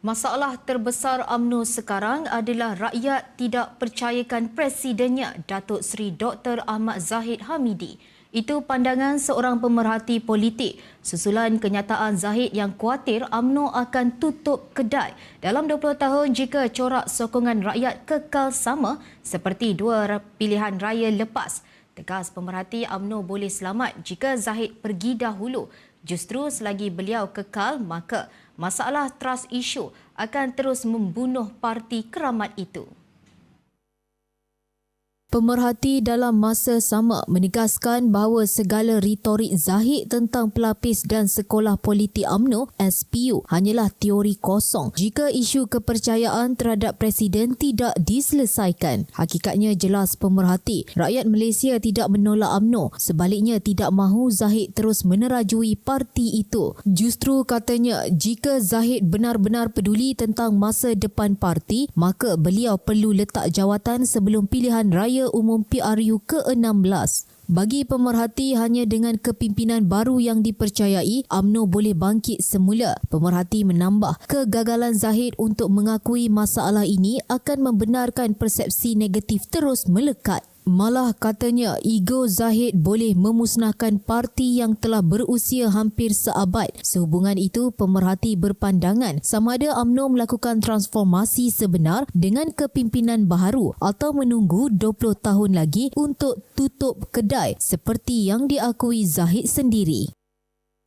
Masalah terbesar UMNO sekarang adalah rakyat tidak percayakan presidennya, Datuk Seri Dr. Ahmad Zahid Hamidi. Itu pandangan seorang pemerhati politik susulan kenyataan Zahid yang khuatir UMNO akan tutup kedai dalam 20 tahun jika corak sokongan rakyat kekal sama seperti dua pilihan raya lepas. Tegas pemerhati, UMNO boleh selamat jika Zahid pergi dahulu. Justru selagi beliau kekal, maka masalah trust issue akan terus membunuh parti keramat itu. Pemerhati dalam masa sama menegaskan bahawa segala retorik Zahid tentang pelapis dan sekolah politik UMNO SPU hanyalah teori kosong jika isu kepercayaan terhadap Presiden tidak diselesaikan. Hakikatnya jelas pemerhati, rakyat Malaysia tidak menolak UMNO, sebaliknya tidak mahu Zahid terus menerajui parti itu. Justru katanya, jika Zahid benar-benar peduli tentang masa depan parti, maka beliau perlu letak jawatan sebelum pilihan raya umum PRU ke-16. Bagi pemerhati, hanya dengan kepimpinan baru yang dipercayai, UMNO boleh bangkit semula. Pemerhati menambah, kegagalan Zahid untuk mengakui masalah ini akan membenarkan persepsi negatif terus melekat. Malah katanya, ego Zahid boleh memusnahkan parti yang telah berusia hampir seabad. Sehubungan itu, pemerhati berpandangan sama ada UMNO melakukan transformasi sebenar dengan kepimpinan baharu atau menunggu 20 tahun lagi untuk tutup kedai seperti yang diakui Zahid sendiri.